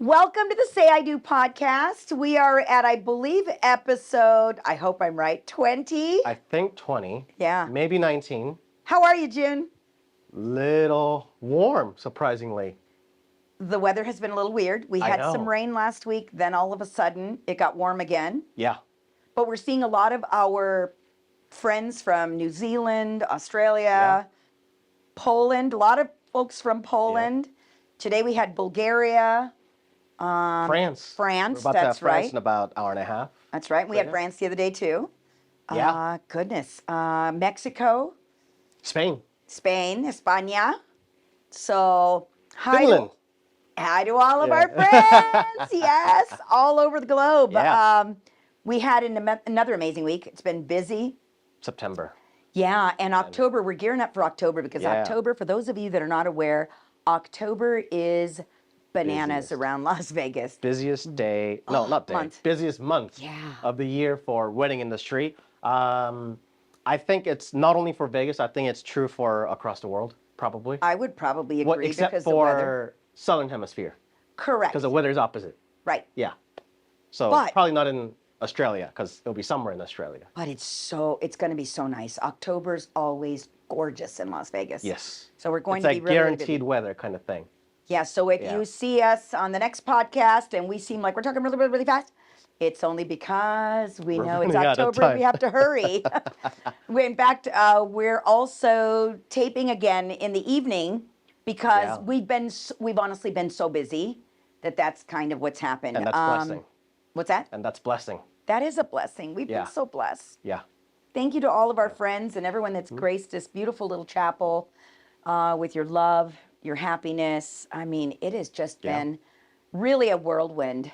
Welcome to the Say I Do podcast. We are at, I believe, episode, I hope I'm right, 20. I think 20. Yeah. Maybe 19. How are you, June? Little warm, surprisingly. The weather has been a little weird. We had some rain last week, then all of a sudden it got warm again. Yeah. But we're seeing a lot of our friends from New Zealand, Australia, Poland, a lot of folks from Poland. Yeah. Today we had Bulgaria. France. France, We're about to have that's France right. in about an hour and a half. That's right. We had France the other day too. Yeah. Goodness. Mexico. Spain. España. So Finland. Hi to all of our friends. Yes, all over the globe. Yeah. We had another amazing week. It's been busy. September. Yeah, and October, we're gearing up for October because October, for those of you that are not aware, October is bananas around Las Vegas. Busiest day, no, not day, month. Busiest month of the year for wedding industry. I think it's not only for Vegas, I think it's true for across the world, probably. I would probably agree except because for the weather. Southern Hemisphere. Correct. Because the weather's opposite. Right. Yeah. So probably not in Australia because it'll be summer in Australia. But it's going to be so nice. October's always gorgeous in Las Vegas. Yes. So we're going to be like really guaranteed weather kind of thing. Yeah, so if you see us on the next podcast and we seem like we're talking really, really, really fast, it's only because we know it's October and we have to hurry. In fact, we're also taping again in the evening because we've honestly been so busy that's kind of what's happened. And that's blessing. What's that? And that's blessing. That is a blessing. We've been so blessed. Yeah. Thank you to all of our friends and everyone that's graced this beautiful little chapel with your love, your happiness. I mean, it has just been really a whirlwind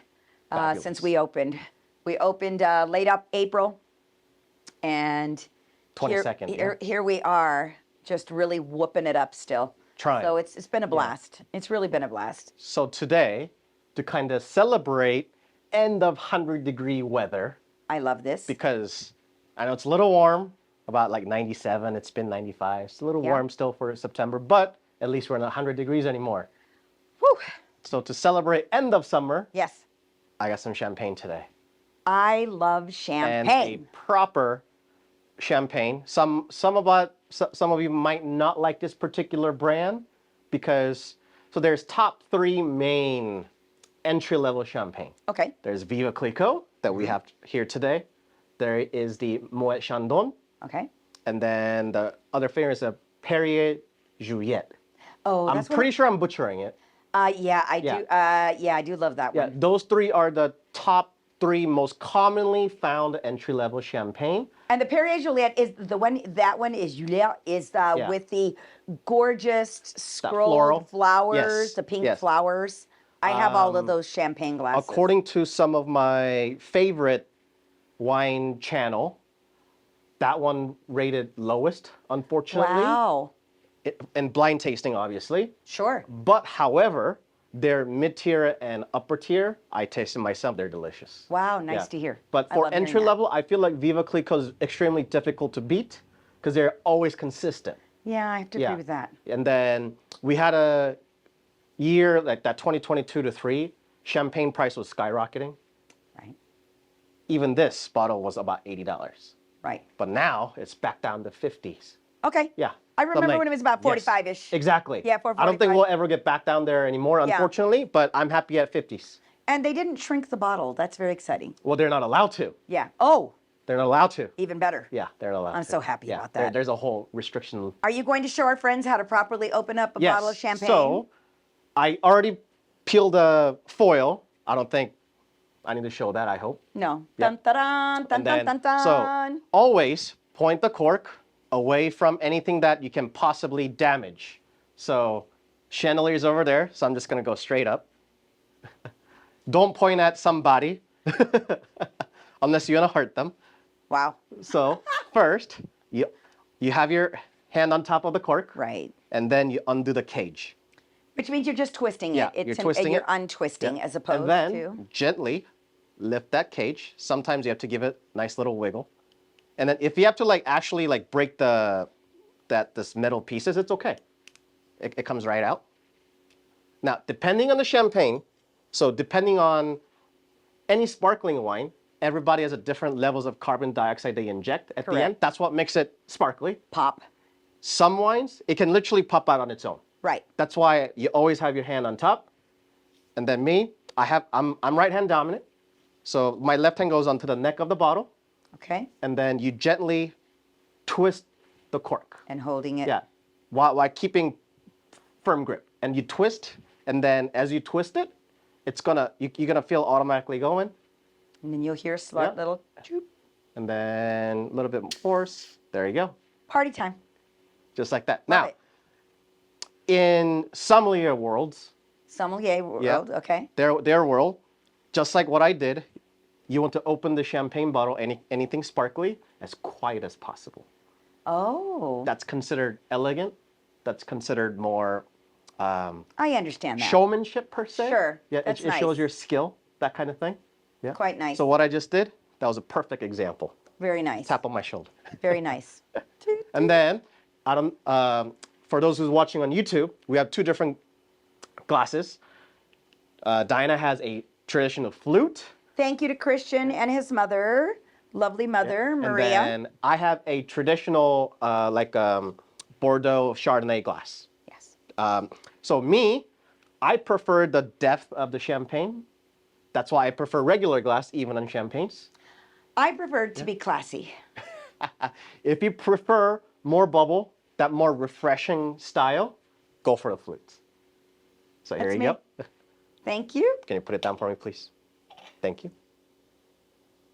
since we opened. We opened late up April, and 22nd. Here we are, just really whooping it up still. Trying. So it's been a blast. It's really been a blast. So today, to kind of celebrate end of 100-degree weather. I love this. Because I know it's a little warm, about like 97. It's been 95. It's a little warm still for September, but at least we're not 100 degrees anymore. Whew. So to celebrate end of summer, yes, I got some champagne today. I love champagne. And a proper champagne. Some of you might not like this particular brand because there's top 3 main entry-level champagne. Okay. There's Veuve Clicquot that we have here today. There is the Moet Chandon. Okay. And then the other favorite is a Perrier Juliette. Oh, I'm pretty sure I'm butchering it. Yeah, I do. I do love that one. Yeah, those 3 are the top 3 most commonly found entry-level champagne. And the Perrier Juliette is the one. That one is Juliette with the gorgeous scrolled flowers, the pink flowers. I have all of those champagne glasses. According to some of my favorite wine channel, that one rated lowest, unfortunately. Wow. And blind tasting, obviously. Sure. But however, their mid-tier and upper tier, I tasted myself, they're delicious. Wow, nice to hear. But for entry level, I feel like Veuve Clicquot is extremely difficult to beat because they're always consistent. Yeah, I have to agree with that. And then we had a year like that 2022 to 3, champagne price was skyrocketing. Right. Even this bottle was about $80. Right. But now it's back down to 50s. Okay. Yeah. I remember when it was about 45-ish. Exactly. Yeah, 45. I don't think we'll ever get back down there anymore, unfortunately, but I'm happy at 50s. And they didn't shrink the bottle. That's very exciting. Well, they're not allowed to. Yeah. Oh. They're not allowed to. Even better. Yeah, they're not allowed to. I'm so happy about that. There's a whole restriction. Are you going to show our friends how to properly open up a bottle of champagne? So I already peeled the foil. I don't think I need to show that, I hope. No. Dun, dun, dun, dun, dun, dun. So always point the cork away from anything that you can possibly damage. So chandelier's over there, so I'm just gonna go straight up. Don't point at somebody unless you wanna hurt them. Wow. So first, you have your hand on top of the cork. Right. And then you undo the cage. Which means you're just twisting it. You're twisting you're untwisting as opposed and then to gently lift that cage. Sometimes you have to give it a nice little wiggle. And then if you have to actually break this metal pieces, it's okay. It comes right out. Now, depending on the champagne, So depending on any sparkling wine, everybody has a different levels of carbon dioxide they inject at the end. Correct. That's what makes it sparkly. Pop. Some wines, it can literally pop out on its own. Right. That's why you always have your hand on top. And then me, I'm right hand dominant. So my left hand goes onto the neck of the bottle. Okay. And then you gently twist the cork. And holding it. Yeah. While keeping firm grip. And you twist, and then as you twist it, you're gonna feel automatically going. And then you'll hear a slight Yeah. little choop. And then a little bit more force. There you go. Party time. Just like that. Love Now, it. in sommelier worlds, Sommelier world. Yeah. Okay. their world, just like what I did, you want to open the champagne bottle, anything sparkly, as quiet as possible. Oh. That's considered elegant. That's considered more I understand that. showmanship per se. Sure. Yeah, That's it shows nice. your skill, that kind of thing. Yeah. Quite nice. So what I just did, that was a perfect example. Very nice. Tap on my shoulder. Very nice. And then, for those who's watching on YouTube, we have two different glasses. Diana has a traditional flute. Thank you to Christian and his mother, lovely mother, Maria. And then I have a traditional, Bordeaux Chardonnay glass. Yes. So me, I prefer the depth of the champagne. That's why I prefer regular glass, even on champagnes. I prefer to be classy. If you prefer more bubble, that more refreshing style, go for the flutes. So here That's you me. go. Thank you. Can you put it down for me, please? Thank you.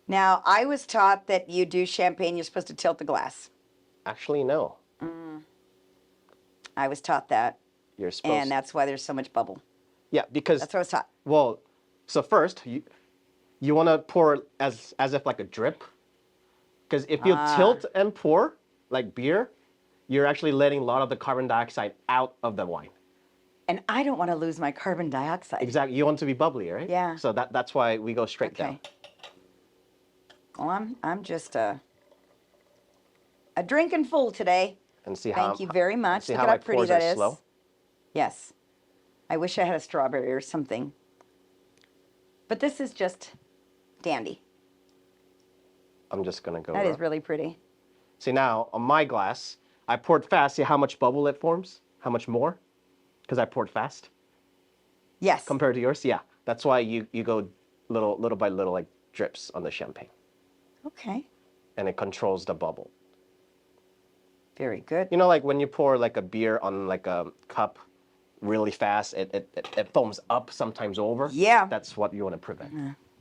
Now, I was taught that you do champagne, you're supposed to tilt the glass. Actually, no. I was taught that, You're supposed and that's why there's so much bubble. Yeah, because, That's what I was taught. well, so first, you want to pour as if like a drip. Because if you tilt and pour, like beer, you're actually letting a lot of the carbon dioxide out of the wine. And I don't want to lose my carbon dioxide. Exactly. You want to be bubbly, right? Yeah. So that's why we go straight down. Okay. Well, I'm just a drinking fool today. And see how Thank you very much. See Look how at how my pretty pours that are is. slow. Yes. I wish I had a strawberry or something. But this is just dandy. I'm just gonna go. That is really pretty. See now on my glass, I poured fast. See how much bubble it forms? How much more? Because I poured fast Yes. compared to yours. Yeah, that's why you go little by little, like drips on the champagne, Okay. and it controls the bubble. Very good. You know, like when you pour like a beer on like a cup really fast, it foams up, sometimes over. Yeah. That's what you want to prevent.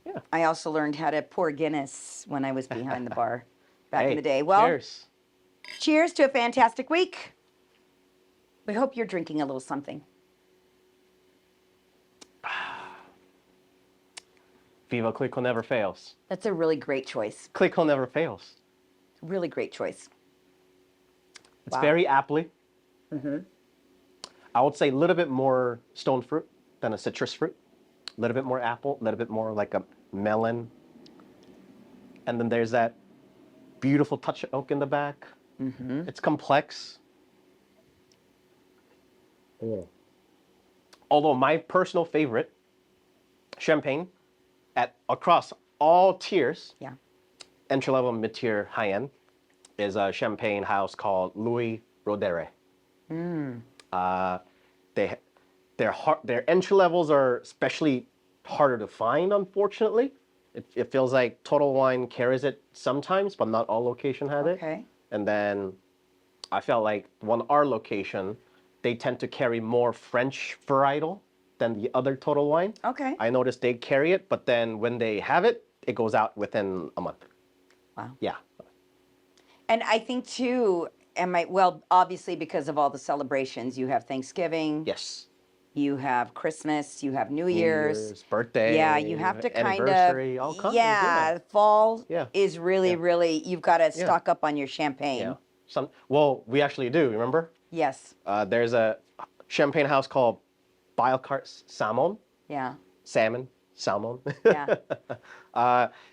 Yeah. I also learned how to pour Guinness when I was behind the bar back Hey, in the day. Well, cheers. cheers to a fantastic week. We hope you're drinking a little something. Veuve Clicquot never fails. That's a really great choice. Clicquot never fails. Really great choice. It's Wow. very apple-y. I would say a little bit more stone fruit than a citrus fruit. A little bit more apple, a little bit more like a melon. And then there's that beautiful touch of oak in the back. It's complex. Although my personal favorite champagne across all tiers, Yeah. entry level, mid tier, high end, is a champagne house called Louis Roederer. Their entry levels are especially harder to find, unfortunately. It feels like Total Wine carries it sometimes, but not all location had it. Okay. And then I felt like our location, they tend to carry more French varietal than the other Total Wine. Okay. I noticed they carry it, but then when they have it, it goes out within a month. Wow. Yeah. And I think too, obviously because of all the celebrations, you have Thanksgiving, Yes. you have Christmas, you have New Year's. Birthday. Yeah, you have to kind anniversary, all of, kinds. yeah, fall Yeah. is really, Yeah. really, you've got to stock up on your champagne. Yeah. Well, we actually do, remember? Yes. There's a champagne house called Biocart Salmon. Yeah. Salmon. Yeah.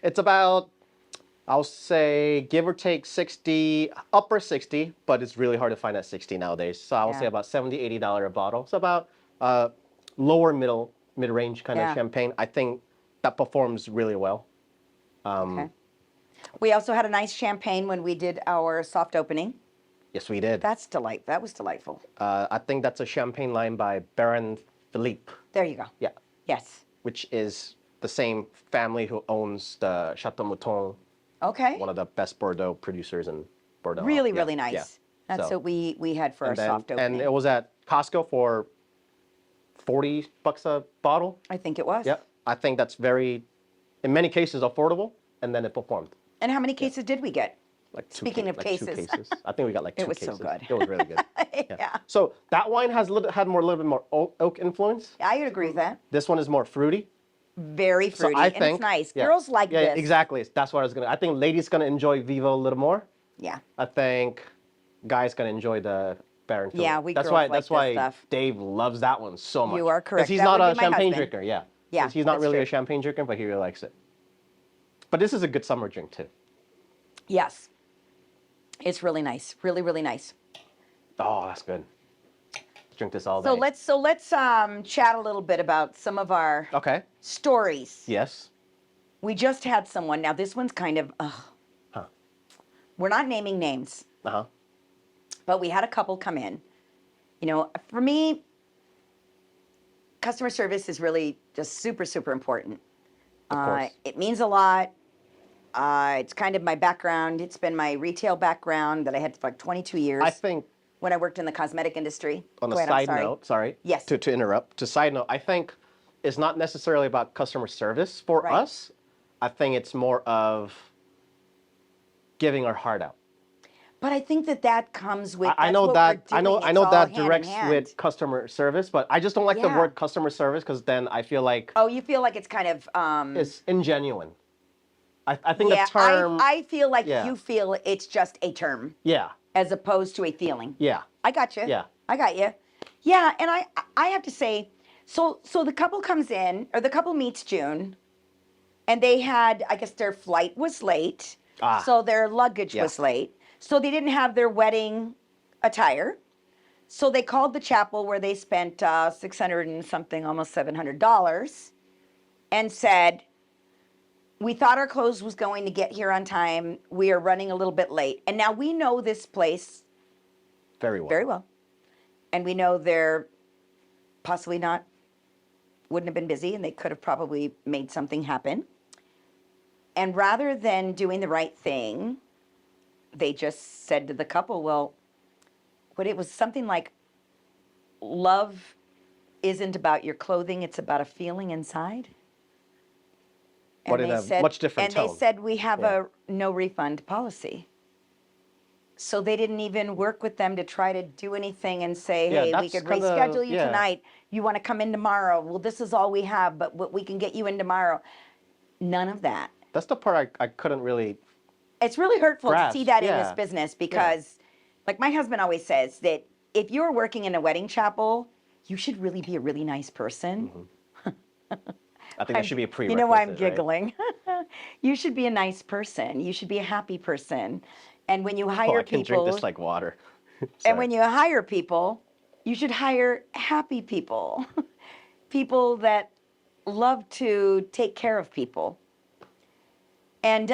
It's about, I'll say, give or take 60, upper 60, but it's really hard to find at 60 nowadays. So I'll Yeah. say about $70, $80 a bottle. So about lower middle mid-range kind Yeah. of champagne. I think that performs really well. Okay. We also had a nice champagne when we did our soft opening. Yes, we did. That was delightful. I think that's a champagne line by Baron Philippe. There you go. Yeah. Yes. Which is the same family who owns the Chateau Mouton, Okay. one of the best Bordeaux producers in Bordeaux. Really, Yeah, really nice. Yeah. That's what we had for our soft opening. And it was at Costco for $40 a bottle. I think it was. Yeah. I think that's very, in many cases, affordable, and then it performed. And how many cases did we get? Like Speaking of two cases. cases. I think we got like two It was cases. so good. It was really good. Yeah. So that wine has a little bit more oak influence. I would agree with that. This one is more fruity. Very fruity, So I and think, it's nice. yeah. Girls like Yeah, this. exactly. That's what I was gonna. I think ladies gonna enjoy Vivo a little more. Yeah. I think guys gonna enjoy the Baron Philippe. Yeah, we that's girls why like that's this why stuff. Dave loves that one so much. You are correct. Because he's That not would a be my champagne husband. drinker. Yeah. Yeah, 'Cause he's not that's really true. a champagne drinker, but he really likes it. But this is a good summer drink too. Yes. It's really nice. Really, really nice. Oh, that's good. Drink this all day. So let's chat a little bit about some of our Okay. stories. Yes. We just had someone. Now this one's kind of Huh. we're not naming names, Uh-huh. but we had a couple come in. You know, for me, customer service is really just super, super important. Of course. It means a lot. It's kind of my background. It's been my retail background that I had for like 22 years. I think when I worked in the cosmetic industry. on a Go ahead, I'm side sorry. note, sorry. Yes. To interrupt. To side note, I think it's not necessarily about customer service for Right. us. I think it's more of giving our heart out. But I think that comes with. I that's know what that we're I know doing. I It's know all that hand in directs hand. with customer service, but I just don't like the Yeah. word customer service because then I feel like Oh, you feel like it's kind of. it's ingenuine. I think Yeah, the term. I feel like Yeah. you feel it's just a term Yeah. as opposed to a feeling. Yeah. I got you. Yeah. I got you. Yeah, and I have to say, so the couple comes in, or the couple meets June, and they had, I guess their flight was late, so their luggage Yeah. was late, so they didn't have their wedding attire, so they called the chapel where they spent $600 and something, almost $700, and said, we thought our clothes was going to get here on time. We are running a little bit late, and now we know this place Very well. very well. And we know they're possibly not, wouldn't have been busy, and they could have probably made something happen. And rather than doing the right thing, they just said to the couple, well, what it was something like, love isn't about your clothing, it's about a feeling inside. But in a much different and tone. they said, we have Yeah. a no refund policy. So they didn't even work with them to try to do anything and say, Yeah, hey, we that's could kinda- reschedule you yeah. tonight. You want to come in tomorrow? Well, this is all we have, but we can get you in tomorrow. None of that. That's the part I couldn't really. It's really hurtful to see Grasp, that in this yeah. business because, like my husband always says, that if you're working in a wedding chapel, you should really be a really nice person. I think that should be a You prerequisite. know why I'm right? giggling? You should be a nice person. You should be a happy person. And when you hire I can people, drink this like water. and Sorry. when you hire people, you should hire happy people, people that love to take care of people. And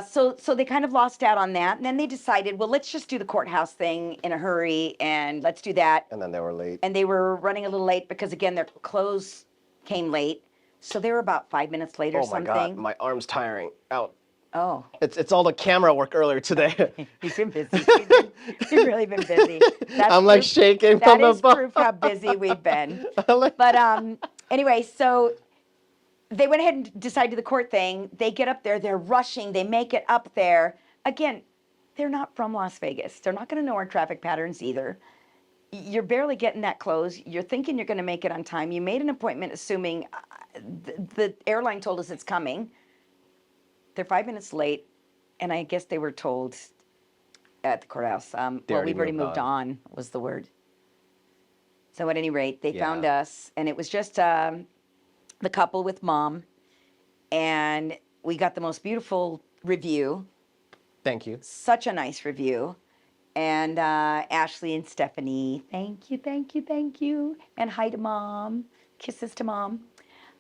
so they kind of lost out on that. And then they decided, well, let's just do the courthouse thing in a hurry, and let's do that. And then they were late. And they were running a little late because, again, their clothes came late. So they were about 5 minutes late or Oh my something. God, my arm's tiring. Out. Oh, It's all the camera work earlier today. you've been busy. You've really been busy. That's I'm like proof- shaking That from the is bump. proof how busy we've been. Like- But anyway, so they went ahead and decided to do the court thing. They get up there. They're rushing. They make it up there. Again, they're not from Las Vegas. They're not going to know our traffic patterns either. You're barely getting that close. You're thinking you're going to make it on time. You made an appointment assuming the airline told us it's coming. They're 5 minutes late, and I guess they were told at the courthouse, well, already we've already moved moved on, was the word. So at any rate, they found Yeah. us, and it was just the couple with mom, and we got the most beautiful review, Thank you. such a nice review. And Ashley and Stephanie, thank you, thank you, thank you. And hi to mom, kisses to mom.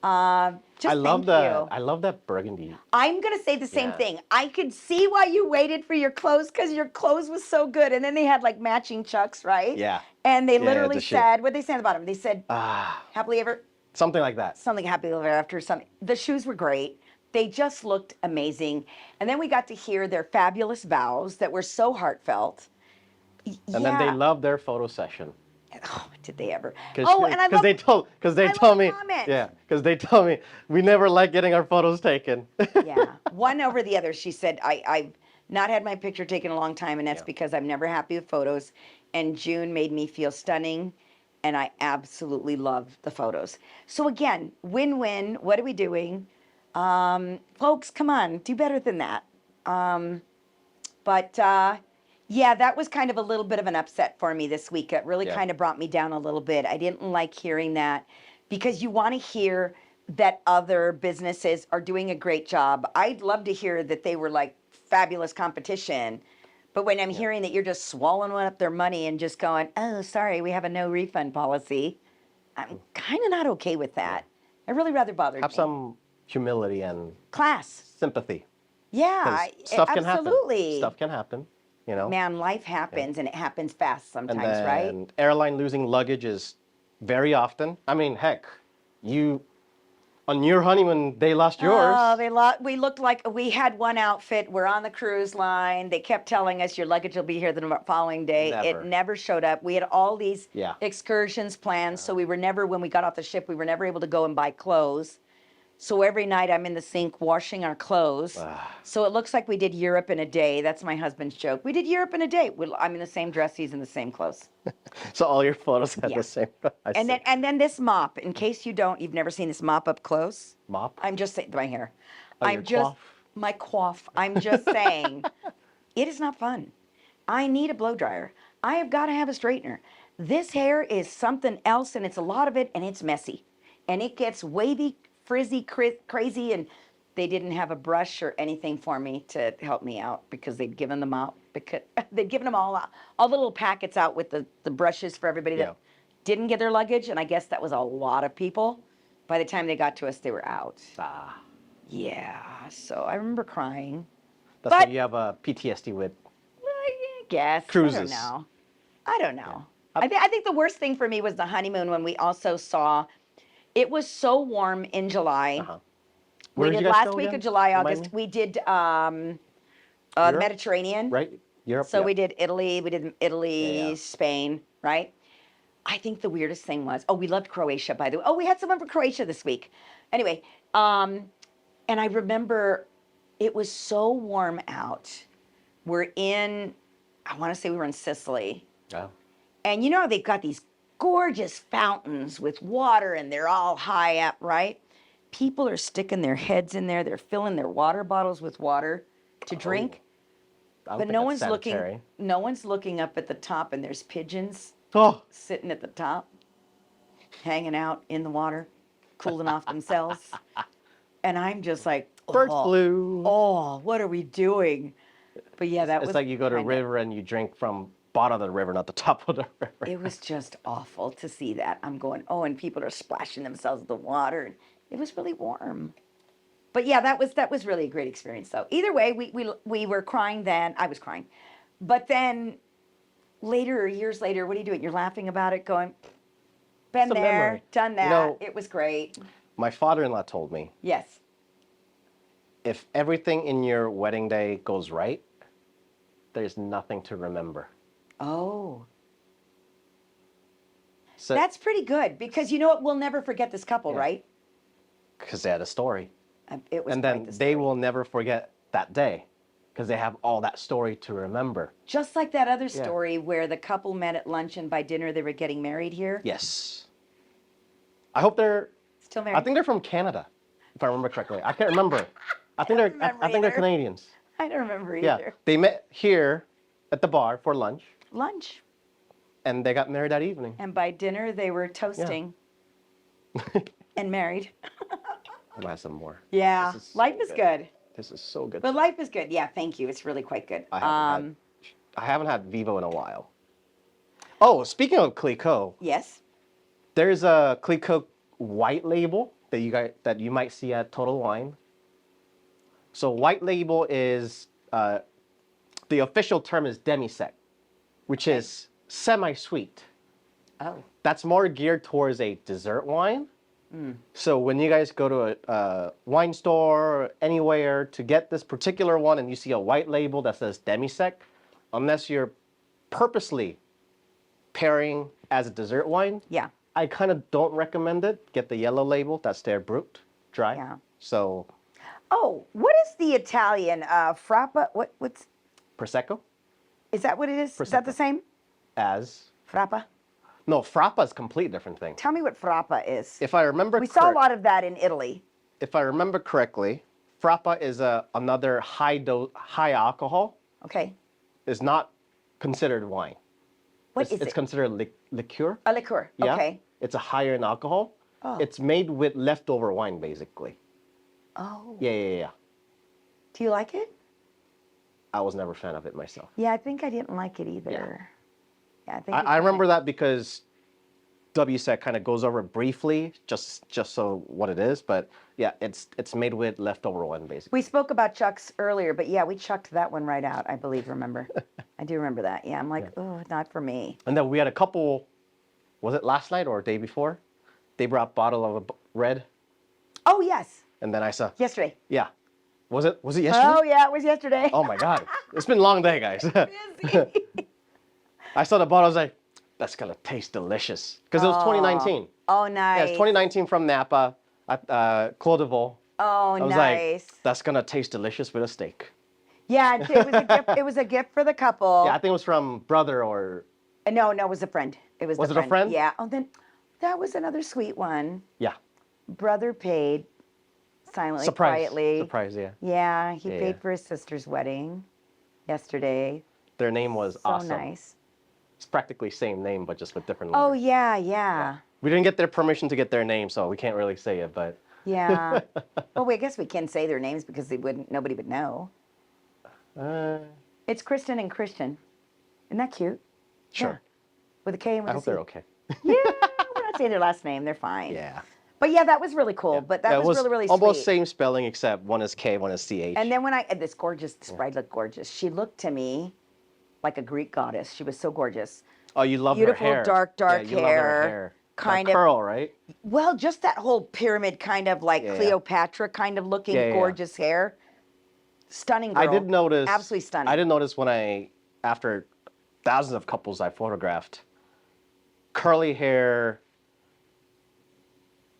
Just I love thank you. I love that burgundy. I'm going to say the same Yeah. thing. I could see why you waited for your clothes because your clothes was so good. And then they had like matching chucks, right? Yeah. And they Yeah, literally the shoe. said, what did they say on the bottom? They said, Ah, happily ever, something like that. something happily ever after something. The shoes were great. They just looked amazing. And then we got to hear their fabulous vows that were so heartfelt. And then they love their photo session. Oh, did they ever? Cause, Oh, and I love they told me comment. yeah, because they told me we never like getting our photos taken. Yeah, one over the other. She said, I've not had my picture taken a long time, and that's Yeah. because I'm never happy with photos. And June made me feel stunning, and I absolutely love the photos. So again, win-win. What are we doing? Folks, come on, do better than that. But yeah, that was kind of a little bit of an upset for me this week. It really Yeah. kind of brought me down a little bit. I didn't like hearing that because you want to hear that other businesses are doing a great job. I'd love to hear that they were like fabulous competition. But when I'm hearing that you're just swallowing up their money and just going, oh, sorry, we have a no refund policy, I'm kind of not okay with that. I really rather bothered Have me. some humility and Class. sympathy. Yeah, 'Cause stuff can absolutely. happen. Stuff can happen. You know. Man, life happens and it happens fast And sometimes, then right? airline losing luggage is very often. I mean, heck, you on your honeymoon they lost yours. Oh, we looked like we had one outfit. We're on the cruise line. They kept telling us your luggage will be here the following day. Never. It never showed up. We had all these Yeah. excursions planned, so we were never, when we got off the ship, we were never able to go and buy clothes. So every night I'm in the sink washing our clothes. So it looks like we did Europe in a day. That's my husband's joke. We did Europe in a day. I'm in the same dress, he's in the same clothes. So all your photos had Yeah. the same. I And see. then this mop, in case you've never seen this mop up close. Mop? I'm just saying, my hair. Oh, I'm your just, coif? my coif. I'm just saying, it is not fun. I need a blow dryer. I have got to have a straightener. This hair is something else, and it's a lot of it, and it's messy. And it gets wavy, frizzy, crazy, and they didn't have a brush or anything for me to help me out because they'd given them out, because they'd given them all the little packets out with the brushes for everybody that Yeah. didn't get their luggage, and I guess that was a lot of people. By the time they got to us, they were out. Ah, Yeah, so I remember crying. that's But- what you have a PTSD with. I guess. Cruises. I don't know. I think the worst thing for me was the honeymoon when we also saw, it was so warm in July. Uh-huh. We Where did did you guys last go week again? of July, Remind August. me? We did the Europe? Mediterranean. Right? Europe. So yeah. we did Italy, Yeah. Spain, right? I think the weirdest thing was, we loved Croatia, by the way. Oh, we had someone from Croatia this week. Anyway, and I remember it was so warm out. I want to say we were in Sicily. Oh. And you know, they've got these gorgeous fountains with water and they're all high up, right? People are sticking their heads in there. They're filling their water bottles with water to drink. I don't But think no that's one's sanitary. looking up at the top, and there's pigeons Oh, sitting at the top, hanging out in the water, cooling off themselves. And I'm just like, bird flu. oh, what are we doing? But yeah, that was It's like you go to a kinda- river and you drink from bottom of the river, not the top of the river. It was just awful to see that. I'm going, and people are splashing themselves with the water. And it was really warm. But yeah, that was really a great experience though. Either way, we were crying then. I was crying. But then later, years later, what are you doing? You're laughing about it, going, been It's a there, memory. done that. You know- It was great. My father-in-law told me, Yes. if everything in your wedding day goes right, there's nothing to remember. Oh, So, that's pretty good because you know what? We'll never forget this couple, Yeah. right? because they had a story. It was And quite then the they story. will never forget that day because they have all that story to remember. Just like that other Yeah. story where the couple met at lunch and by dinner they were getting married here. Yes. I hope they're, Still married. I think they're from Canada, if I remember correctly. I can't remember. I think don't they're, I remember think they're either. Canadians. I don't remember Yeah. either. They met here at the bar for lunch Lunch. and they got married that evening. And by dinner they were toasting and married. I'm gonna have some more. Yeah. This is so Life is good. This is so good. But life is good. Yeah, thank you. It's really quite good. I haven't had Vivo in a while. Oh, speaking of Clicquot, Yes. there's a Clicquot white label that you might see at Total Wine. So white label is the official term is demi-sec, which is semi-sweet. Oh. That's more geared towards a dessert wine. So when you guys go to a wine store or anywhere to get this particular one and you see a white label that says demi-sec, unless you're purposely pairing as a dessert wine, Yeah. I kind of don't recommend it. Get the yellow label. That's their brut, dry. Yeah. So Oh, what is the Italian frappa? What's Prosecco is that? What it is? Is that the Prosecco. same? as Frappa. no, frappa is a completely different thing. Tell me what frappa is. If I remember, We saw a lot of that in Italy. If I remember correctly, frappa is another high alcohol. Okay. Is not considered wine. What it's, is it's it? considered liqueur. A liqueur. Yeah. Okay. It's a higher in alcohol. Oh. It's made with leftover wine, basically. Oh. Yeah. Do you like it? I was never a fan of it myself. Yeah, I think I didn't like it either. Yeah, I think I remember that because WSEC kind of goes over it briefly, just so what it is. But yeah, it's made with leftover wine, basically. We spoke about chucks earlier, but yeah, we chucked that one right out, I believe, remember? I do remember that. Yeah, I'm like, oh, not for me. And then we had a couple, was it last night or day before? They brought a bottle of red. Oh, yes. And then I saw, Yesterday. yeah. Was it yesterday? Oh, yeah, it was yesterday. Oh my God. It's been a long day, guys. Busy. I saw the bottle, I was like, that's gonna taste delicious. Because it was 2019. Oh, nice. Yeah, it's 2019 from Napa at Clos de Vol. Oh, I was nice. like, that's gonna taste delicious with a steak. Yeah, it was a gift. It was a gift for the couple. Yeah, I think it was from brother or... No, it was a friend. Was it a friend? Yeah. Oh, then that was another sweet one. Yeah. Brother paid silently, Surprise. quietly. Surprise, yeah. Yeah, he Yeah, paid yeah. for his sister's wedding yesterday. Their name was So awesome. nice. It's practically same name, but just with different Oh, letters. yeah. We didn't get their permission to get their name, so we can't really say it, but... Yeah. Well, I guess we can say their names because nobody would know. It's Kristen and Christian. Isn't that cute? Sure. Yeah. With a K and with I a hope C. they're okay. Yeah, we're not saying their last name. They're fine. Yeah. But yeah, that was really cool. But that Yeah, it was really, really almost sweet. same spelling, except one is K, one is CH. And then this bride looked gorgeous. She looked to me like a Greek goddess. She was so gorgeous. Oh, you love Beautiful, her hair. dark Yeah, you love her hair, hair. kind That of- curl, right? Well, just that whole pyramid kind of like Yeah, yeah. Cleopatra kind of looking Yeah, yeah, yeah. gorgeous hair. Stunning girl. I did notice. Absolutely stunning. I did notice after thousands of couples I photographed, curly hair,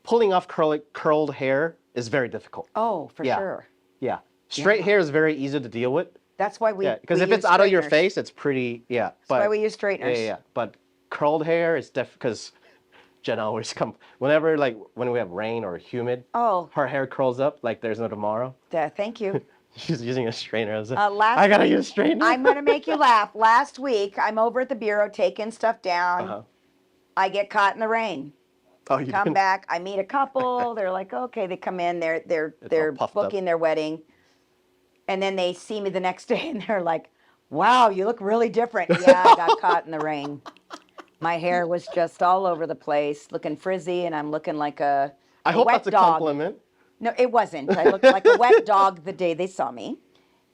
pulling off curled hair is very difficult. Oh, for Yeah. sure. Yeah. Straight hair is very easy to deal with. That's why we Yeah, because we if it's use out of your straighteners. face, it's pretty, yeah. That's why we use straighteners. Yeah. But curled hair is because Jenna always whenever when we have rain or humid, Oh. her hair curls up like there's no tomorrow. Thank you. She's using a straightener. I was like, Last I gotta week- use a straightener. I'm going to make you laugh. Last week, I'm over at the bureau taking stuff down. Uh-huh. I get caught in the rain. Oh, you Come didn't- back. I meet a couple. They're like, okay. They come in. They're all puffed up. booking their wedding, and then they see me the next day, and they're like, "Wow, you look really different." Yeah, I got caught in the rain. My hair was just all over the place, looking frizzy, and I'm looking like a I hope wet that's a dog. compliment. No, it wasn't. I looked like a wet dog the day they saw me.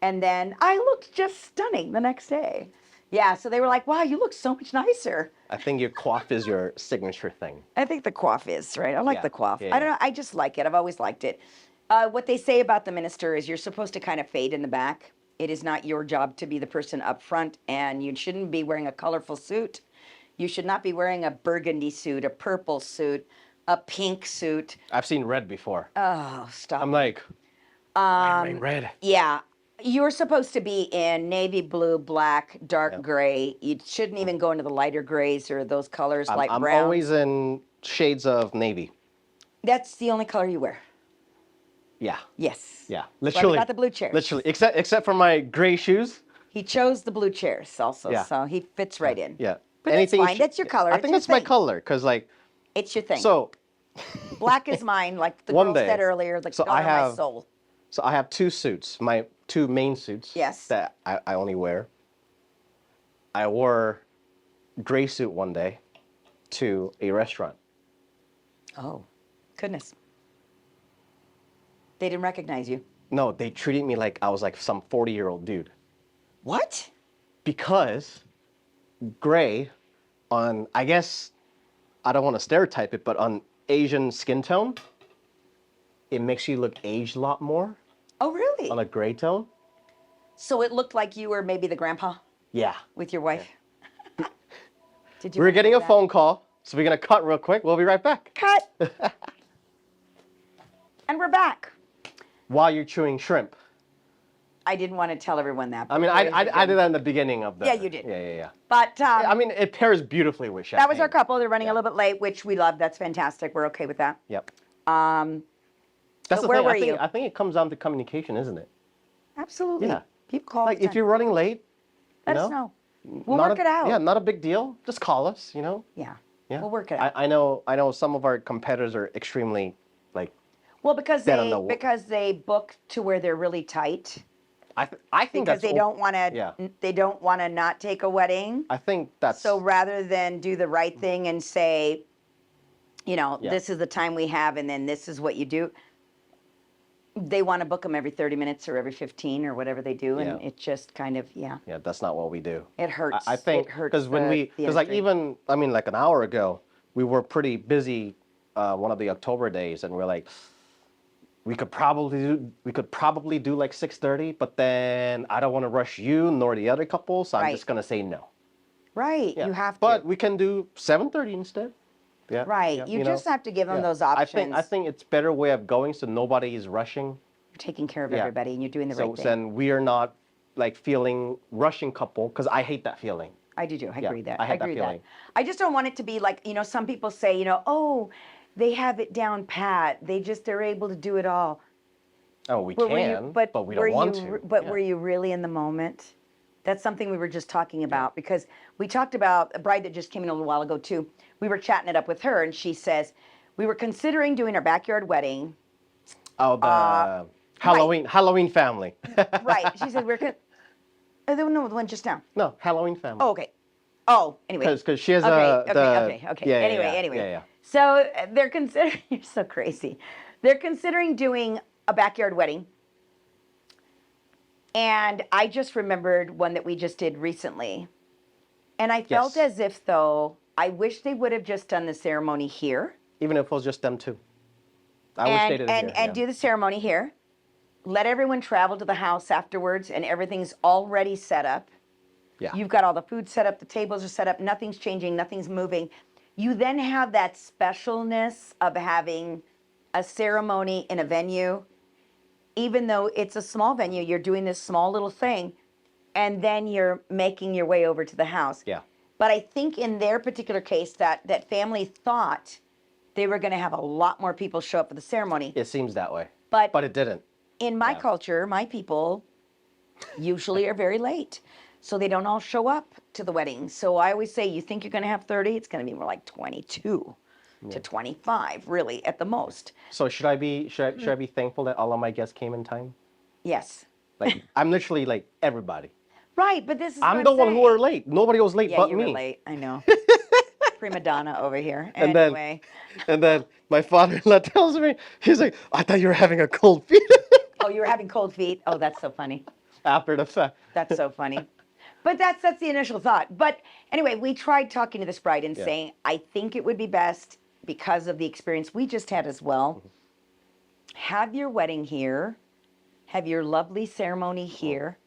And then I looked just stunning the next day. Yeah, so they were like, wow, you look so much nicer. I think your coif is your signature thing. I think the coif is, right? I like Yeah, the coif. yeah, I don't know. I just like it. I've always liked it. What they say about the minister is you're supposed to kind of fade in the back. It is not your job to be the person up front, and you shouldn't be wearing a colorful suit. You should not be wearing a burgundy suit, a purple suit, a pink suit. I've seen red before. Oh, stop. I'm like, why am I red? Yeah. You're supposed to be in navy blue, black, dark gray. You shouldn't even go into the lighter grays or those colors like I'm brown. always in shades of navy. That's the only color you wear. Yeah. Yes. Yeah. That's why we Literally. got the blue chairs. Literally. Except for my gray shoes. He chose the blue chairs also, Yeah. so he fits right in. Yeah. But that's fine. That's your color. I It's think your that's my thing. color, because It's your thing. so Black is mine, like the One girl day, said earlier, the so color I of my have- soul. So I have two suits, my two main suits. Yes. That I only wear. I wore gray suit one day to a restaurant. Oh, goodness. They didn't recognize you. No, they treated me like I was like some 40-year-old dude. What? Because gray on, I guess, I don't want to stereotype it, but on Asian skin tone, it makes you look aged a lot more Oh, really? on a gray tone. So it looked like you were maybe the grandpa Yeah. with your wife. Did you? We're getting a that? phone call, so we're going to cut real quick. We'll be right back. Cut. And we're back. While you're chewing shrimp. I didn't want to tell everyone that. I mean, I did that in the beginning of the... Yeah, you did. Yeah. But I mean, it pairs beautifully with champagne. that was our couple. They're running a little bit late, which we love. That's fantastic. We're okay with that. Yep. Um, That's the where thing. were you? I think it comes down to communication, isn't it? Absolutely. Yeah. People call. Like, if you're running late, let us know. We'll work it out. Yeah, not a big deal. Just call us, you know? Yeah. Yeah. We'll work it out. I know some of our competitors are extremely, like... Well, because They they book to where they're really tight. I think Because that's... they don't want to. Yeah. They don't want to not take a wedding. I think that's... So rather than do the right thing and say, you know, Yeah. this is the time we have, and then this is what you do. They want to book them every 30 minutes or every 15 or whatever they do, and Yeah. it just kind of Yeah, that's not what we do. It hurts. I think it hurts because when because like industry. even I mean like an hour ago we were pretty busy one of the October days and we're like we could probably do like 6:30, but then I don't want to rush you nor the other couple, so I'm Right. just gonna say no. Right, Yeah. you have to. But we can do 7:30 instead. Yeah. Right, yeah, you know? just have to give them Yeah. those options. I think it's better way of going so nobody is rushing. You're taking care of Yeah. everybody, and you're doing the So right thing. then we are not like feeling rushing couple because I hate that feeling. I do too. I Yeah, agree that. I hate that agree with feeling. I just don't want it to be like, you know, some people say, you know, oh, they have it down pat. They're able to do it all. Oh, we But were can, you, but we don't want you, to. But Yeah. were you really in the moment? That's something we were just talking about because we talked about a bride that just came in a little while ago too. We were chatting it up with her, and she says we were considering doing our backyard wedding. Oh, the Halloween family. Right. She said no, the one just now. No, Halloween family. Oh, okay. Oh, anyway. Because she has Okay. Yeah, Anyway. Yeah. So they're considering. You're so crazy. They're considering doing a backyard wedding. And I just remembered one that we just did recently. And I felt Yes. as if, though, I wish they would have just done the ceremony here. Even if it was just them two. I wish they did it here. And do the ceremony here. Let everyone travel to the house afterwards, and everything's already set up. Yeah. You've got all the food set up, the tables are set up, nothing's changing, nothing's moving. You then have that specialness of having a ceremony in a venue. Even though it's a small venue, you're doing this small little thing, and then you're making your way over to the house. Yeah. But I think in their particular case, that family thought they were going to have a lot more people show up for the ceremony. It seems that way. But it didn't. in my culture, my people usually are very late. So they don't all show up to the wedding. So I always say, you think you're going to have 30? It's going to be more like 22 to 25, really, at the most. So should I be thankful that all of my guests came in time? Yes. Like I'm literally like everybody. Right, but this is I'm what the I'm one who saying. were late. Nobody was late Yeah, but you me. were late. I know. Prima donna over here. And Anyway. And then my father-in-law tells me, he's like, I thought you were having a cold feet. Oh, you were having cold feet? Oh, that's so funny. After the fact. That's so funny. But that's the initial thought. But anyway, we tried talking to this bride and saying, I think it would be best because of the experience we just had as well. Have your wedding here, have your lovely ceremony here,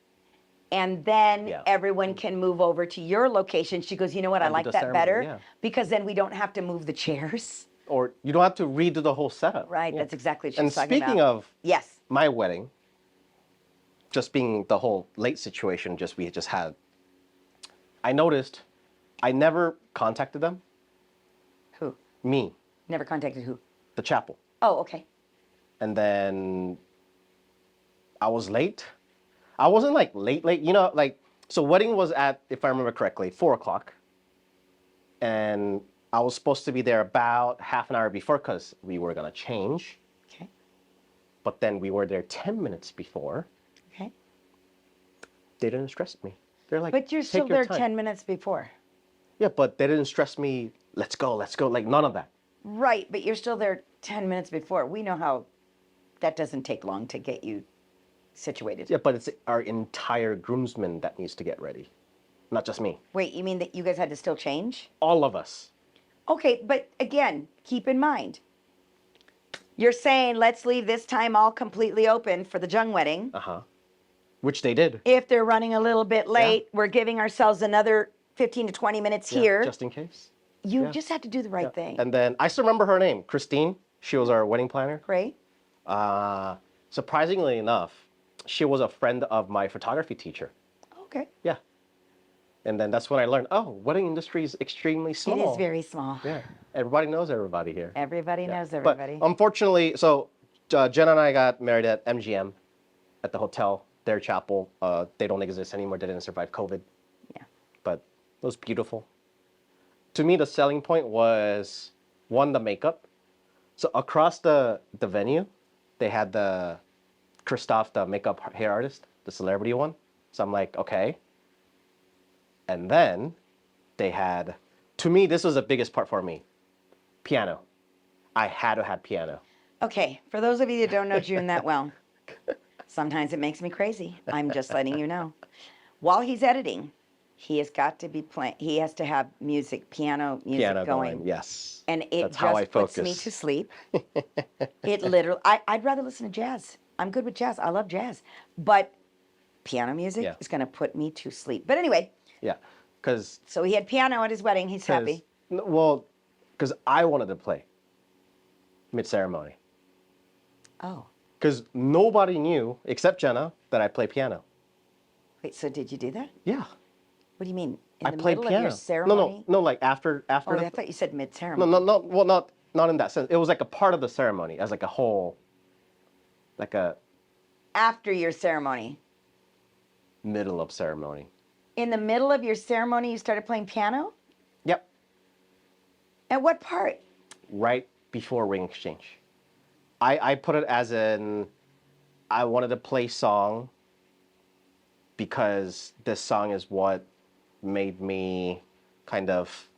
and then everyone can move over to your location. She goes, you know what, I And do like the that ceremony, better yeah. because then we don't have to move the chairs. Or you don't have to redo the whole setup. Right, Yeah. that's exactly what And she's talking about. speaking of Yes. my wedding, just being the whole late situation we just had, I noticed I never contacted them. Who? Me, Never contacted who? the chapel. Oh, okay. And then I was late. I wasn't like late, you know, like, so wedding was at, if I remember correctly, 4 o'clock. And I was supposed to be there about half an hour before because we were going to change. Okay. But then we were there 10 minutes before. Okay. They didn't stress me. They're like, But you're "Take still your there time." 10 minutes before. Yeah, but they didn't stress me, let's go, like none of that. Right, but you're still there 10 minutes before. We know how that doesn't take long to get you situated. Yeah, but it's our entire groomsmen that needs to get ready, not just me. Wait, you mean that you guys had to still change? All of us. Okay, but again, keep in mind, you're saying let's leave this time all completely open for the Jung wedding. Which they did. If they're running a little bit late, we're giving ourselves another 15 to 20 minutes here. Just in case. You just have to do the right thing. And then I still remember her name, Christine. She was our wedding planner. Great. Surprisingly enough, she was a friend of my photography teacher. Okay. Yeah. And then that's when I learned, wedding industry is extremely small. It is very small. Yeah. Everybody knows everybody here. Everybody knows everybody. But unfortunately, so Jenna and I got married at MGM at the hotel, their chapel. They don't exist anymore. They didn't survive COVID. Yeah. But it was beautiful. To me, the selling point was, one, the makeup. So across the venue, they had the Christoph, the makeup hair artist, the celebrity one. So I'm like, okay. And then they had, to me, this was the biggest part for me, piano. I had to have piano. Okay, for those of you that don't know June that well, sometimes it makes me crazy. I'm just letting you know. While he's editing, he has got to be playing. He has to have piano music going. Yes. And it That's how I puts focus. me to sleep. It literally, I'd rather listen to jazz. I'm good with jazz. I love jazz. But piano music is going to put me to sleep. But anyway. Yeah, because. So he had piano at his wedding. He's happy. Well, because I wanted to play mid-ceremony. Oh. Because nobody knew, except Jenna, that I play piano. Wait, so did you do that? Yeah. What do you mean? In I the played middle piano. of your ceremony? No, like after. Oh, I thought you said mid-ceremony. No, well, not in that sense. It was like a part of the ceremony, as like a whole, like a. After your ceremony. Middle of ceremony. In the middle of your ceremony, you started playing piano? Yep. At what part? Right before ring exchange. I put it as I wanted to play song because this song is what made me kind of,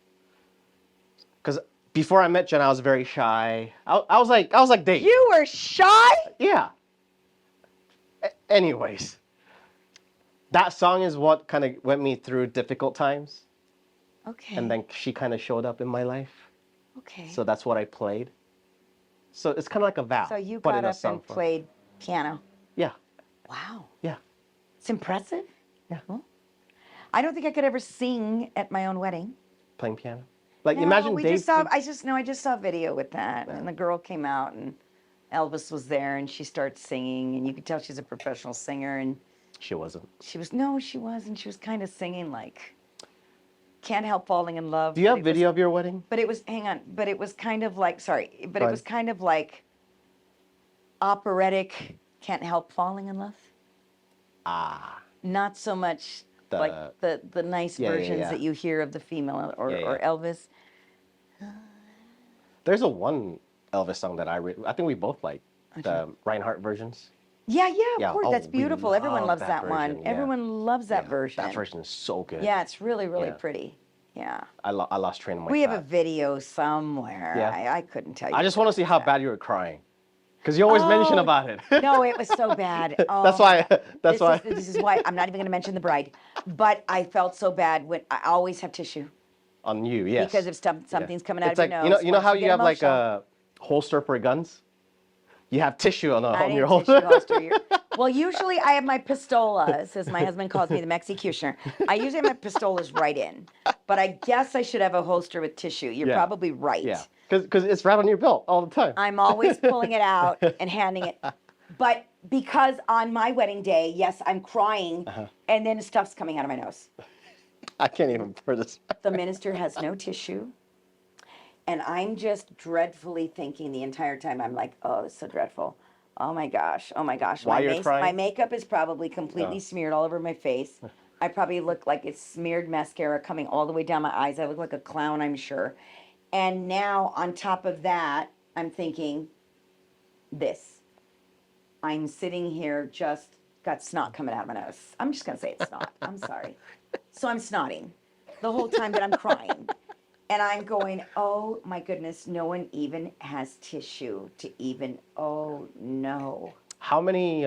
because before I met Jen, I was very shy. I was like Dave. You were shy? Yeah. Anyways, that song is what kind of went me through difficult times. Okay. And then she kind of showed up in my life. Okay. So that's what I played. So it's kind of like a vow. So you but got in a up song and form. played piano. Yeah. Wow. Yeah. It's impressive. Yeah. Well, I don't think I could ever sing at my own wedding. Playing piano. Like No, imagine we Dave. just saw. I just saw a video with that, and the girl came out, and Elvis was there, and she started singing, and you could tell she's a professional singer, and She wasn't. she wasn't. She was kind of singing like "Can't Help Falling in Love." Do you but have video of your wedding? But it was, hang on, but it was kind of like, sorry, but Go it was ahead. kind of like operatic, Can't Help Falling in Love. Ah. Not so much like the nice versions that you hear of the female or Elvis. There's one Elvis song that I think we both like. The Reinhardt versions. Yeah, of course. Oh, That's we beautiful. Everyone love loves that that version, one. yeah. Everyone loves that version. That version is so good. Yeah, it's really, really Yeah. pretty. Yeah. I lost train of my We have a thought. video somewhere. Yeah. I couldn't tell you. I just want to see how bad you were crying. Because you always mention about it. No, it was so bad. Oh, That's why. This is why I'm not even going to mention the bride. But I felt so bad when I always have tissue. On you, yes. Because if something's coming out It's of like, your nose. you know once how you get have like emotional- a holster for guns? You have tissue on I your didn't holster. tissue holster. Well, usually I have my pistolas, as my husband calls me, the executioner. I usually have my pistolas right in. But I guess I should have a holster with tissue. You're probably right. Yeah, because it's right on your belt all the time. I'm always pulling it out and handing it. But because on my wedding day, yes, I'm crying, and then stuff's coming out of my nose. I can't even pour this. The minister has no tissue. And I'm just dreadfully thinking the entire time, I'm like, oh, it's so dreadful. Oh my gosh. While you're crying? My makeup is probably completely smeared all over my face. I probably look like it's smeared mascara coming all the way down my eyes. I look like a clown, I'm sure. And now, on top of that, I'm thinking this. I'm sitting here just got snot coming out of my nose. I'm just going to say it's snot. I'm sorry. So I'm snotting the whole time that I'm crying. And I'm going, oh my goodness, no one even has tissue to even, oh no. How many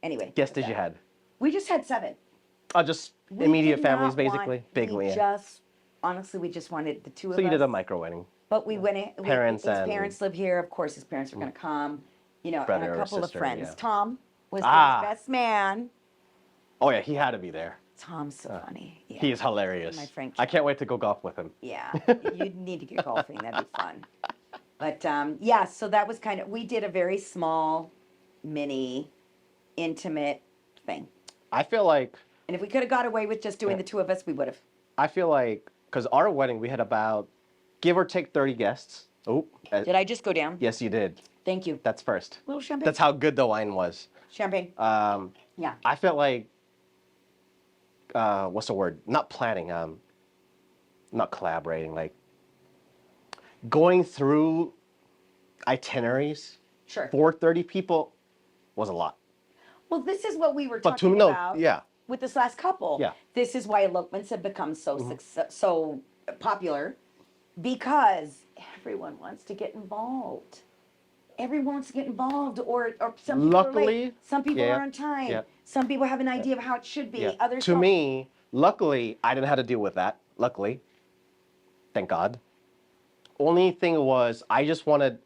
Anyway. guests did you had? We just had 7. Just We immediate did families, not basically. want- Big we one, yeah. Honestly, we just wanted the 2 of us. So you did a micro wedding. But we went in, Parents his and- parents live here. Of course, his parents were going to come, you know, Brother and a or couple sister, of friends. yeah. Tom was his Ah. best man. Oh yeah, he had to be there. Tom's so funny. Yeah. He is hilarious. My friend I can't wait to go golf with him. Yeah, you need to get golfing. That'd be fun. But yeah, so that was kind of, we did a very small, mini, intimate thing. I feel like, And if we could have got away with just doing the 2 of us, we would have. because our wedding, we had about, give or take 30 guests. Oh. Did I just go down? Yes, you did. Thank you. That's first. A little champagne. That's how good the wine was. Champagne. Yeah. I felt like, what's the word? Not planning, not collaborating, like going through itineraries Sure. for 30 people was a lot. Well, this is what we were But talking about yeah. with this last couple. Yeah. This is why elopements have become so popular, because everyone wants to get involved. Everyone wants to get involved, or some people are Luckily, late. Some people yeah, are on time. yeah. Some people have an idea of how it should be. Yeah. Others To don't. me, luckily, I didn't have to deal with that. Luckily. Thank God. Only thing was, I just wanted,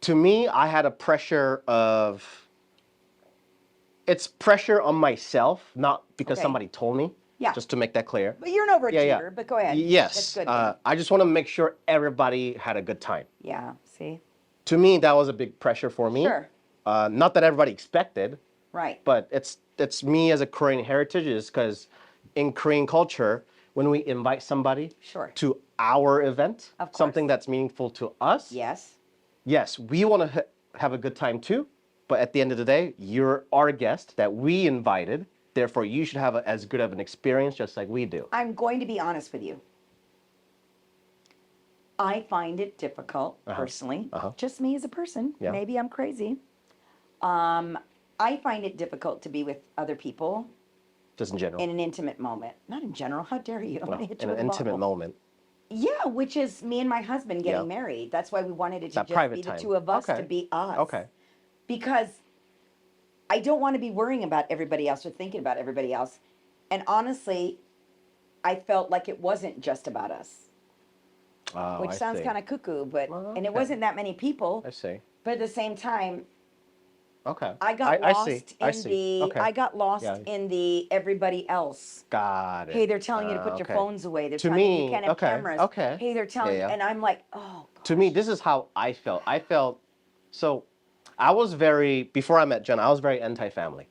to me, I had a pressure of, it's pressure on myself, not because Okay. somebody told me. Yeah. Just to make that clear. But you're an overachiever, but go ahead. Yes. That's good. I just want to make sure everybody had a good time. Yeah, see? To me, that was a big pressure for me. Sure. Not that everybody expected, Right. but it's me as a Korean heritage, is because in Korean culture, when we invite somebody Sure. to our event, Of course. something that's meaningful to us, Yes. yes, we want to have a good time too. But at the end of the day, you're our guest that we invited. Therefore, you should have as good of an experience just like we do. I'm going to be honest with you. I find it difficult, personally, just me as a person. Yeah. Maybe I'm crazy. I find it difficult to be with other people Just in general. in an intimate moment. Not in general. How dare you? I'm No, gonna hit you in an with a intimate bottle. moment. Yeah, which is me and my husband getting Yeah. married. That's why we wanted it to That just private be the time. 2 of us, Okay. to be us. Okay. Because I don't want to be worrying about everybody else or thinking about everybody else. And honestly, I felt like it wasn't just about us. Oh, Which I sounds see. kind of cuckoo, but Well, and it okay. wasn't that many people. I see. But at the same time, Okay. I got I lost see. in I see. the Okay. I got lost Yeah. in the everybody else. Got it. Hey, they're telling you to put your Okay. phones away. They're To telling you me, you can't have okay, cameras. okay. Hey, they're telling Yeah, yeah. and I'm like, oh gosh. To me, this is how I felt. So I was before I met Jen, I was very anti-family.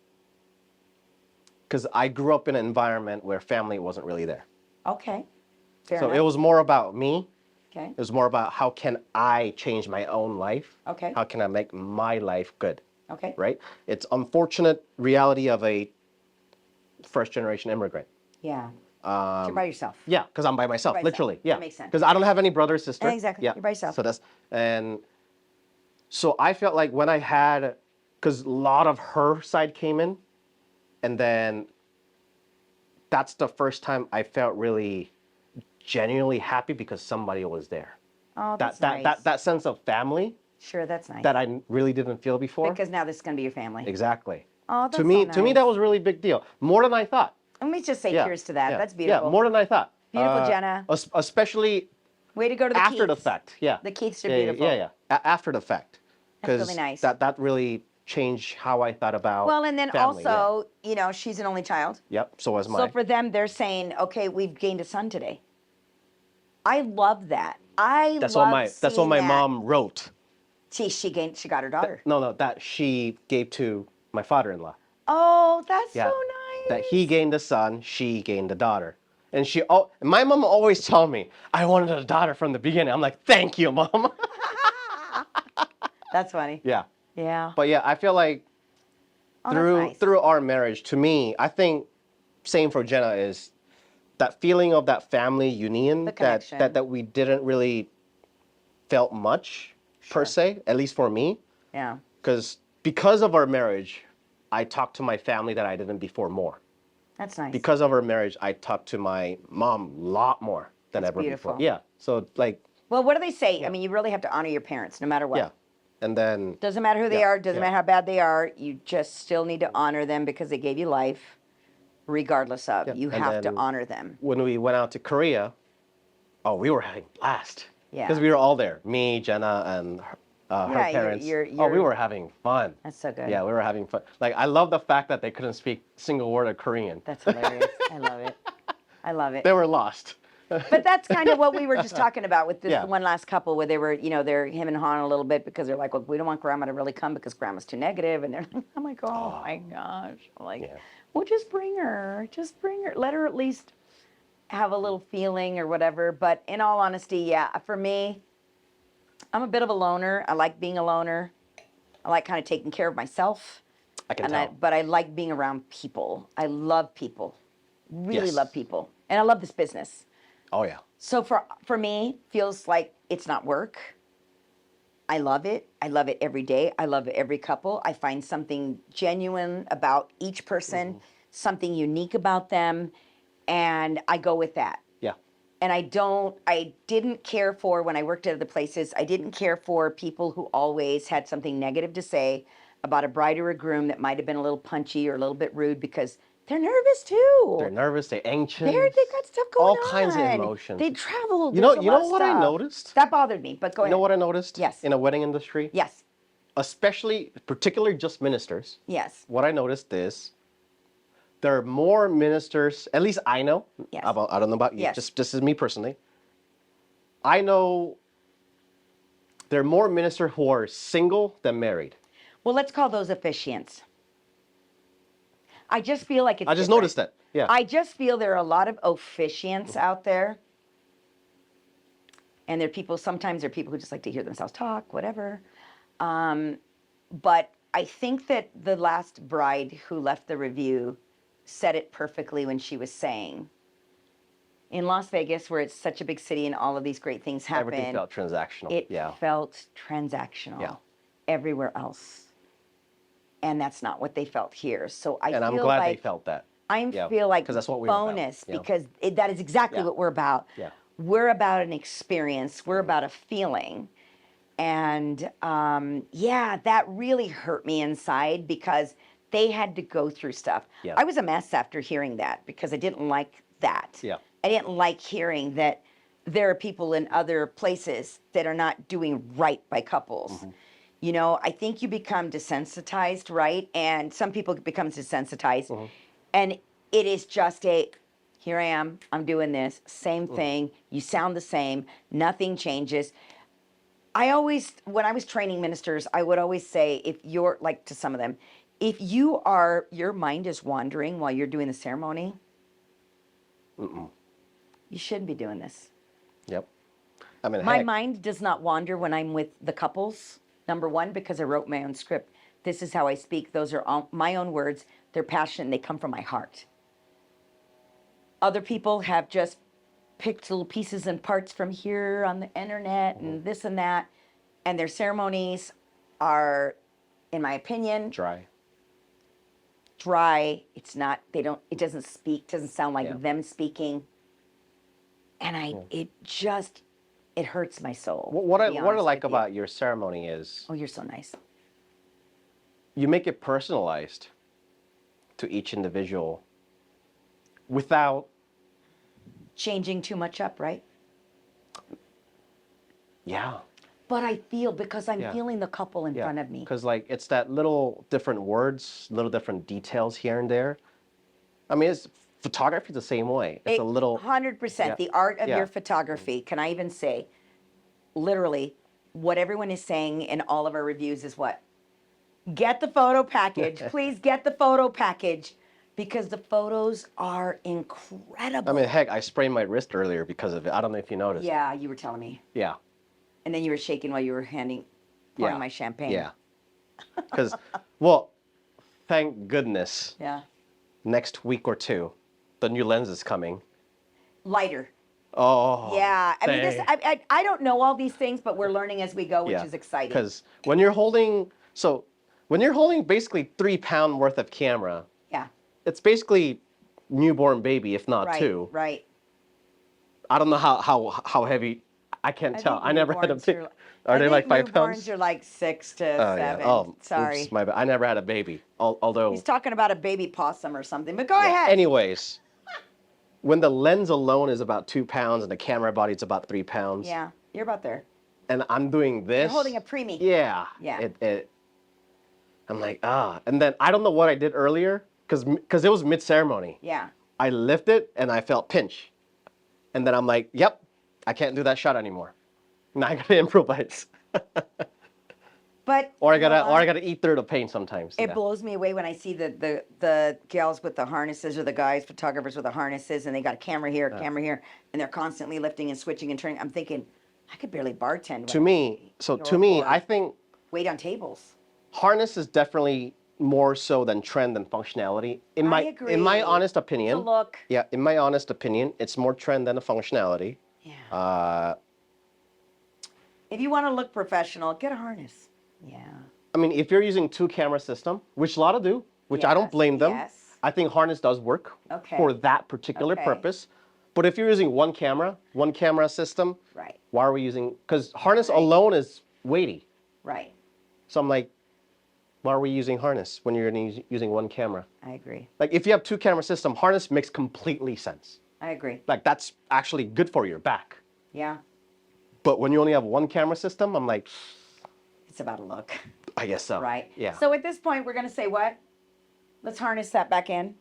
Because I grew up in an environment where family wasn't really there. Okay. Fair So enough. it was more about me. Okay. It was more about how can I change my own life? Okay. How can I make my life good? Okay. Right? It's unfortunate reality of a first generation immigrant. Yeah. You're by yourself. Yeah, because I'm by myself, By yourself. literally. That Yeah. makes sense. Because I don't have any brother or sister. Exactly. Yeah. You're by yourself. So I felt like when I had, because a lot of her side came in, and then that's the first time I felt really genuinely happy because somebody was there. Oh, that's nice. That sense of family Sure, that's nice. that I really didn't feel before. Because now this is going to be your family. Exactly. Oh, that's To me, so nice. that was a really big deal. More than I thought. Let me just say Yeah. cheers to that. Yeah. That's beautiful. Yeah, more than I thought. Beautiful, Jenna. Especially Way to go to the after the Keiths. fact. Yeah. The Keiths are Yeah, beautiful. Yeah. After the fact. That's really nice. That really changed how I thought about Well, and then family, also, you know, she's an only child. Yep, so was So mine. for them, they're saying, okay, we've gained a son today. I love that. I That's love what my seeing that. mom wrote. She got her daughter. No, that she gave to my father-in-law. Oh, that's Yeah. so nice. That he gained a son, she gained a daughter. And my mom always told me, I wanted a daughter from the beginning. I'm like, thank you, mom. That's funny. Yeah. Yeah. But yeah, I feel like Oh, that's nice. through our marriage, to me, I think same for Jenna is that feeling of that family union The connection. that we didn't really felt much per se, at least for me, Yeah. because of our marriage, I talked to my family that I didn't before more. That's nice. Because of our marriage, I talked to my mom a lot more. than That's ever beautiful. before. Yeah. So like. Well, what do they say? I mean, you really have to honor your parents no matter what. Yeah. And then. Doesn't matter who they are, doesn't yeah. matter how bad they are, you just still need to honor them because they gave you life, regardless of. Yeah. You And have to then honor them. When we went out to Korea, we were having a blast. Yeah. Because we were all there. Me, Jenna, and her Yeah, parents. you're- we were having fun. That's so good. Yeah, we were having fun. Like, I love the fact that they couldn't speak a single word of Korean. That's hilarious. I love it. I love it. They were lost. But that's kind of what we were just talking about with this Yeah. one last couple where they were, they're him and Han a little bit because they're like, well, we don't want grandma to really come because grandma's too negative. And they're like, oh my gosh. I'm like, Yeah. well, just bring her. Just bring her. Let her at least have a little feeling or whatever. But in all honesty, yeah, for me, I'm a bit of a loner. I like being a loner. I like kind of taking care of myself. I can tell. But I like being around people. I love people. Really Yes. love people. And I love this business. Oh, yeah. So for me, feels like it's not work. I love it. I love it every day. I love every couple. I find something genuine about each person, something unique about them, and I go with that. Yeah. And I didn't care for, when I worked at other places, I didn't care for people who always had something negative to say about a bride or a groom that might have been a little punchy or a little bit rude because they're nervous too. They're nervous. They're anxious. They got stuff going on. All kinds of emotions. They traveled. You know there's a lot of what I stuff. noticed? That bothered me, but go ahead. You know what I noticed? Yes. In a wedding industry? Yes. Especially, particularly just ministers. Yes. What I noticed is there are more ministers, at least I know. Yes. I don't know about you. Yes. Just as me personally. I know there are more ministers who are single than married. Well, let's call those officiants. I just feel like it's I just different. noticed that. Yeah. I just feel there are a lot of officiants out there. And sometimes there are people who just like to hear themselves talk, whatever. But I think that the last bride who left the review said it perfectly when she was saying, in Las Vegas, where it's such a big city and all of these great things happen. Everything felt transactional. It yeah. felt transactional everywhere else. And that's not what they felt here. So I feel I'm glad like they felt that. feel like 'Cause that's what we're about. bonus Yeah. because that is exactly what we're about. Yeah. We're about an experience. We're about a feeling. And that really hurt me inside because they had to go through stuff. Yeah. I was a mess after hearing that because I didn't like that. Yeah. I didn't like hearing that there are people in other places that are not doing right by couples. I think you become desensitized, right? And some people become desensitized. And it is just here I am, I'm doing this, same thing. You sound the same, nothing changes. When I was training ministers, I would always say, if you're, like to some of them, if your mind is wandering while you're doing the ceremony, you shouldn't be doing this. Yep. I mean, My mind does not wander when I'm with the couples. Number one, because I wrote my own script. This is how I speak. Those are all my own words. They're passionate and they come from my heart. Other people have just picked little pieces and parts from here on the internet and this and that. And their ceremonies are, in my opinion, dry. It's not, it doesn't sound like them speaking. And it hurts my soul. What I like about your ceremony is... Oh, you're so nice. You make it personalized to each individual without... changing too much up, right? Yeah. But I feel, because I'm feeling the couple in front of me. Because it's that little different words, little different details here and there. I mean, photography the same way. It's a little... 100%. The art of your photography. Can I even say, literally, what everyone is saying in all of our reviews is what? Get the photo package. Please get the photo package. Because the photos are incredible. I mean, heck, I sprained my wrist earlier because of it. I don't know if you noticed. Yeah, you were telling me. Yeah. And then you were shaking while you were pouring my champagne. Yeah. Because, thank goodness. Yeah. Next week or two, the new lens is coming. Lighter. Oh. Yeah. I mean, I don't know all these things, but we're learning as we go, which is exciting. Because when you're holding basically 3 pounds worth of camera. Yeah. It's basically newborn baby, if not two. Right. I don't know how heavy. I can't tell. I never had a big. Are they like 5 pounds? Newborns are like 6 to 7. Yeah. Oh, sorry. Oops, my bad. I never had a baby. Although he's talking about a baby possum or something. But go ahead. Anyways, when the lens alone is about 2 pounds and the camera body is about 3 pounds. Yeah, you're about there. And I'm doing this. You're holding a preemie. Yeah. Yeah. I'm like, and then I don't know what I did earlier because it was mid-ceremony. Yeah. I lifted and I felt pinch. And then I'm like, yep, I can't do that shot anymore. Now I gotta improvise. But or I gotta eat through the pain sometimes. It blows me away when I see the gals with the harnesses or the guys, photographers with the harnesses, and they got a camera here, and they're constantly lifting and switching and turning. I'm thinking, I could barely bartend. To me, I think wait on tables. Harness is definitely more so than trend than functionality. In my honest opinion. It's a look. Yeah, in my honest opinion, it's more trend than a functionality. Yeah. If you want to look professional, get a harness. Yeah. I mean, if you're using 2-camera system, which a lot of do, which I don't blame them. Yes. I think harness does work for that particular purpose. But if you're using one camera system, right. Why are we using? Because harness alone is weighty. Right. So I'm like, why are we using harness when you're using one camera? I agree. Like if you have 2-camera system, harness makes completely sense. I agree. Like that's actually good for your back. Yeah. But when you only have 1-camera system, I'm like, it's about a look. I guess so. Right. Yeah. So at this point, we're going to say what? Let's harness that back in.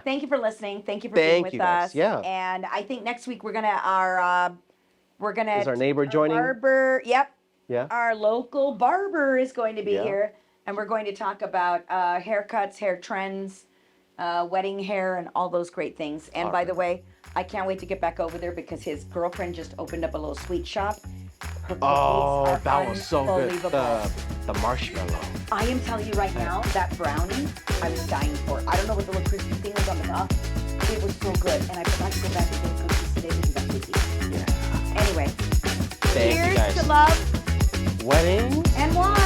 Thank you for listening. Thank you for being with us. Yeah. And I think next week we're gonna Is our neighbor joining? Barber. Yep. Yeah. Our local barber is going to be here, and we're going to talk about haircuts, hair trends, wedding hair, and all those great things. And by the way, I can't wait to get back over there because his girlfriend just opened up a little sweet shop. Her cookies are that was so good. unbelievable. The marshmallow. I am telling you right now, that brownie, I was dying for it. I don't know what the little crispy thing was on the top. It was so good. And I forgot to go back and get cookies today because I'm busy. Yeah. Anyway, Thank you guys. Cheers to love. Wedding. And wine.